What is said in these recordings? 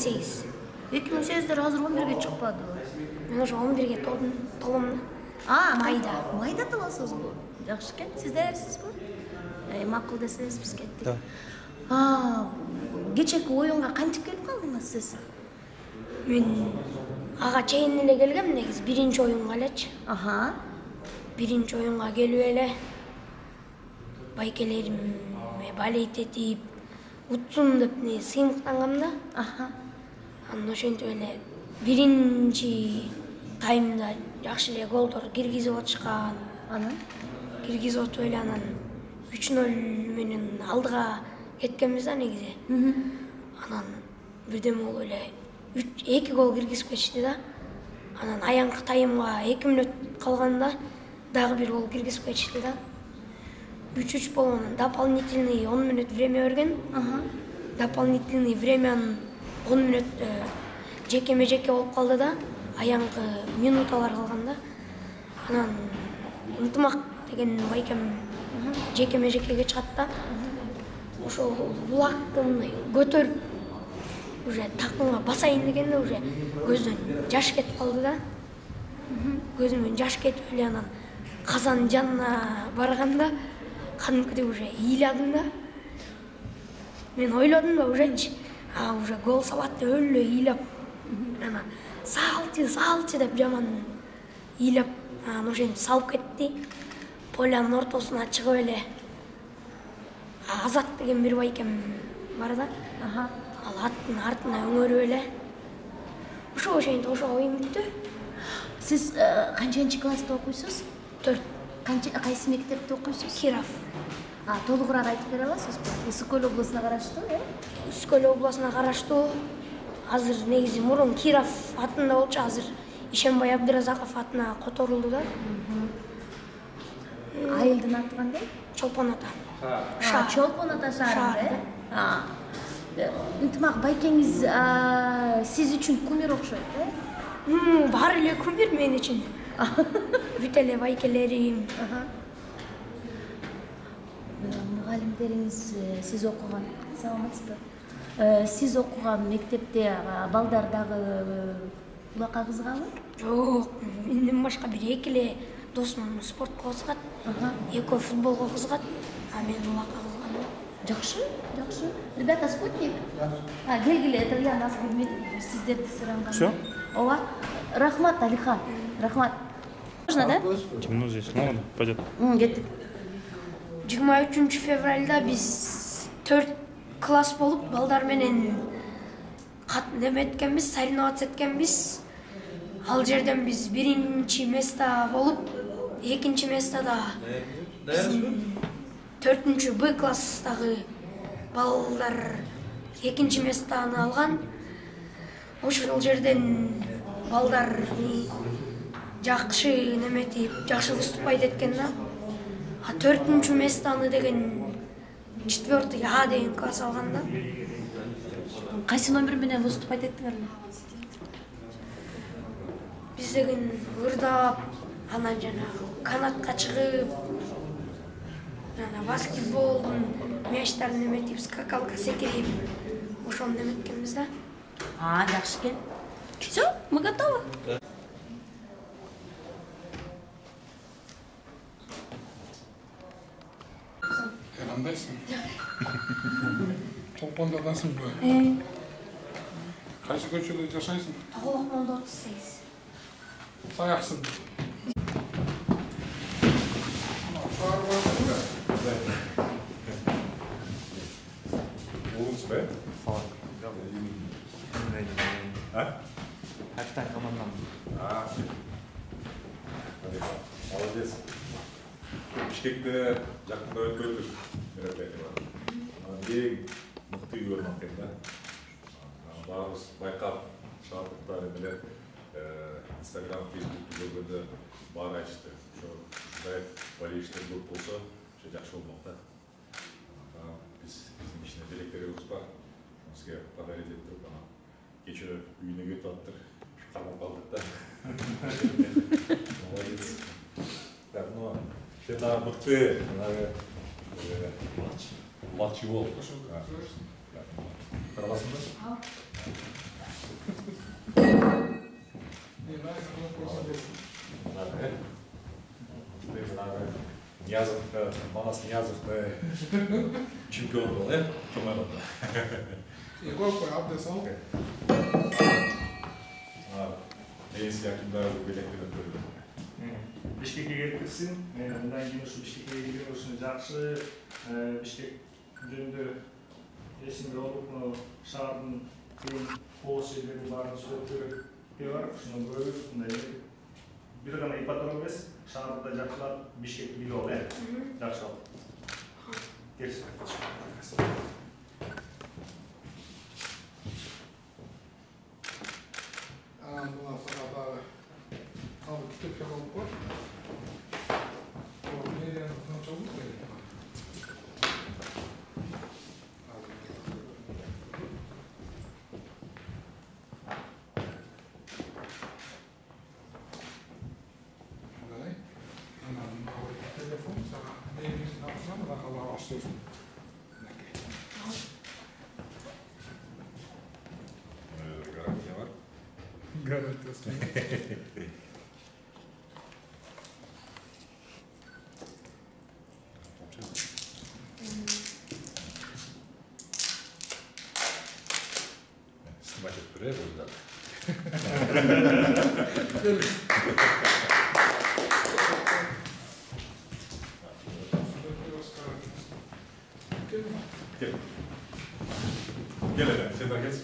2008. 2008'de hazır 11'ge çıkmadı. Мен уже 11-ге толдum. Майда. Майда толасыз bu. Жақсы екен. Сіз дәрісіз bu? Мақұл десеңіз біз кеттік. Кечеки ойынға кантип келип калдыңыз сіз? Мен ага чейин эле келгем, негизи биринчи оюнга элечи. Биринчи оюнга келип эле байкелерим балет этип, утсун деп сыймыктангам да. Анан ошентип эле биринчи таймда жакшы эле голдор киргизип атышкан. Киргизип атып эле анан 3-0 менен алдыга кеткенбиз да негизи. Анан бирдеме болуп эле 2 гол киргизип кетишти да. Анан аянкы таймга 2 мүнөт калганда дагы бир гол киргизип кетишти да. 3-3 болгондон дополнительный 10 мүнөт время берген. Дополнительный времянын 10 мүнөт жекеме-жеке болуп калды да. Аянкы минуталар калган да. Анан ынтымак деген байкем жекеме-жекеге чыгат да. Ошол булакты көтөрүп уже такымга басайын дегенде уже көздөн жаш кетип калды да. Көзүмөн жаш кетип эле анан казан жанына барганда кадимкидей уже ыйладым да. Мен ойлодум да уже гол салат деп өлө ыйлап. Анан салчы деп жаман ыйлап, анан ошентип салып кетти. Полянын ортосуна чыгып эле Азат деген бир байкем бар да. Ал аттын артына өңөрүп эле. Ошентип оюн бүттү. Сиз канчынчы класста окуйсуз? 4. Кайсы мектепте окуйсуз? Киров. Толугураак айтып бере аласызбы? Ысык-Көл областына караштуу, Ысык-Көл областына караштуу. Азыр негизи мурун Киров атында болчу, азыр Ишенбай Абдыразаков атына которулду да. Айылдын аты кандай? Чолпон ата. Чолпон ата шаарында. Ынтымак байкеңиз сиз үчүн кумир окшойт, Баары эле кумир мен үчүн. Бүт эле байкелерим. Мугалимдериңиз сиз окуган, саламатсызбы? Сиз окуган мектепте балдар дагы булакка кызыгабы? Жок, менден башка бир 2 эле досум спортко кызыгат, 2 футболго кызыгат, мен булакка кызыгам. Жакшы. Ребята, спутник? Келгиле, это я нас сиздерди суранган. Всё? Ооба. Рахмат, Алихан. Рахмат. Можно, да? Темно здесь. Ну ладно, пойдет. Кеттик. 23 февралда биз 4 класс болуп, балдар менен неметкенбиз, соревноваться эткенбиз. Ал жерден биз 1-чи место болуп, 2-чи местода 4-чү Б класстагы балдар 2-чи местоны алган. Ошол жерден балдар жакшы неметип, жакшы выступать эткен да. 4-чү местоны деген 4-й А деген класс алган да. Кайсы номер менен выступать эттиңер? Биз деген ырдап, анан жана канатка чыгып, баскетболдун мячтарын неметип, скакалка секирип, ошону неметкенбиз да. Жакшы экен. Всё, мы готовы. Кандайсың? Чолпондадасыңбы? Кайсы көчөдө жашайсың? Тоголок молдо 38. Саяксың. Олыңыз бе? Салат. Капитан командам. Молодец. Бишкекте жакында өткөрдүк мероприятиялар. Эң мыкты көрүнөт экен да. Баарыбыз байкап, шаардыктар менен Instagram, Facebook'tu көргөндө баары айтышты. Ушундай болельщиктер көп болсо, жакшы болмок да. Биздин ичинен белектерибиз бар. Сизге подарить этип, кечээ үйүнө кетип аттыр. Кармап калдык да. Молодец. Так, ну, это мыкты, матчи бол. Karabasın mı? Niyazov, Manas Niyazov чемпион был, да? Команда. И колко je abdes al? Neyse yakında bilekleri böyle. Bishkek'e gelipsin. Bundan keyin shu Bishkek'e kelgan yaxshi. Bishkek jөнүндө эсимде болуп, шаардын эң кооз жерлерин баарын сүрөттөрү бар. Шуну көрүп, мындай бир гана ипподром эмес, шаарда жакшылап Бишкекти билип ал, жакшы ал. Келсин. Buna sana abi kitap yapalım var. O nereye nasıl çabuk değil. Telefon sana neyimiz ne yapacağım da Allah açtırsın. Гарантия var. Garantisi. Снимать это прерыву, да. Gel hele, sen de geç.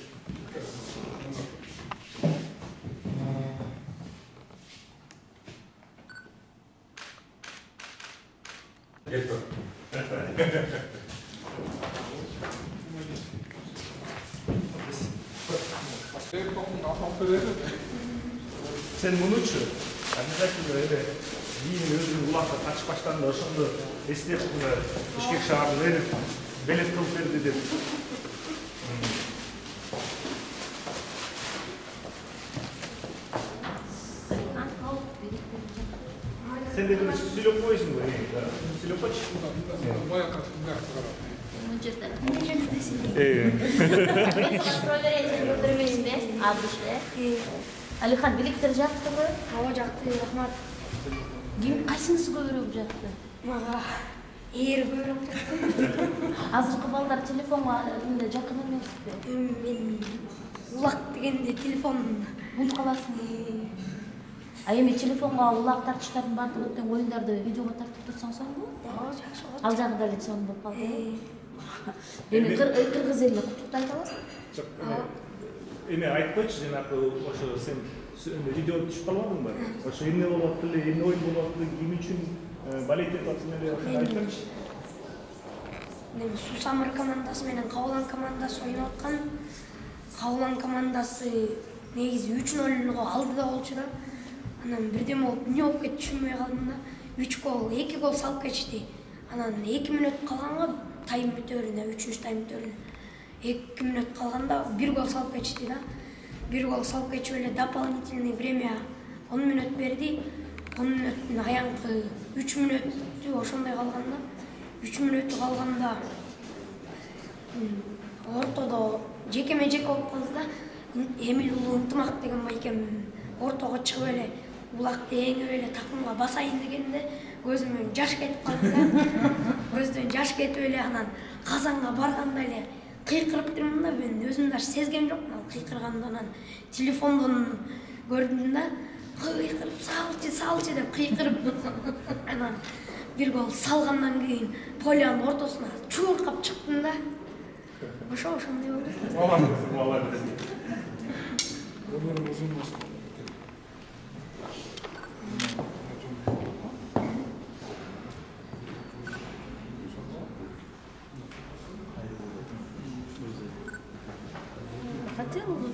Gel bak. Sen munучу, обязательно эле кийин өзүң улакка качпаштан да ошондо эстеп Бишкек шаарын берип, белет кылып берди деп. Sen de сүйлөп койсуң го, сүйлөп койчу. Baya katılımlar var. Алихан билектер жактыбы? Ооба жакты, рахмат. Ким кайсыңыз көбүрөөк жакты? Мага ээр көбүрөөк жакты. Азыркы балдар телефонго эмне жакын эмеспи? Мен улак дегенде телефон Унутуп каласың. А эми телефонго улак тартыштардын баардыгы өтөн оюндарды видеого тартып турсаң соңбу? ооба жакшы болот. Ал жагы дагы сонун болуп калды. Эми кыргыз элине куттуктай аласың? Эме айтып койчу, жанагы ошо сен видео түшүп калбадыңбы? Ошо эмне болуп атты эле, эмне оюн болуп атты, ким үчүн балет этип атсың эле, ошону айтып берчи. Суу Самыр командасы менен Кабылан командасы ойноп аткан. Кабылан командасы негизи 3-0 алдыда болчу да. Анан бирден болуп эмне болуп кетти түшүнбөй калдым да. 3 гол, 2 гол салып кетишти. Анан 2 мүнөт калганга тайм бүтөрүнө, 3-3 тайм бүтөрүнө. 2 мүнөт калганда 1 гол салып кетишти да. 1 гол салып кетип эле дополнительный время 10 мүнөт берди. 10 мүнөттүн аянкы 3 мүнөттү ошондой калганда, 3 мүнөттү калганда ортодо жекеме-жеке болуп калды да. Эмил Улуу Ынтымак деген байкем ортого чыгып эле улакты эңип эле такымга басайын дегенде көзүмөн жаш кетип калды да. Көздөн жаш кетип эле анан казанга барганда эле кыйкырып турмун да, мен өзүм дагы сезген жокмун ал кыйкырганды. Анан телефондон көрдүм да, кыйкырып салчы деп кыйкырып. Анан 1 гол салгандан кийин полянын ортосуна чуркап чыктым да. Ошондой болду. Молодец. Bunların uzun olsun. Хотела бы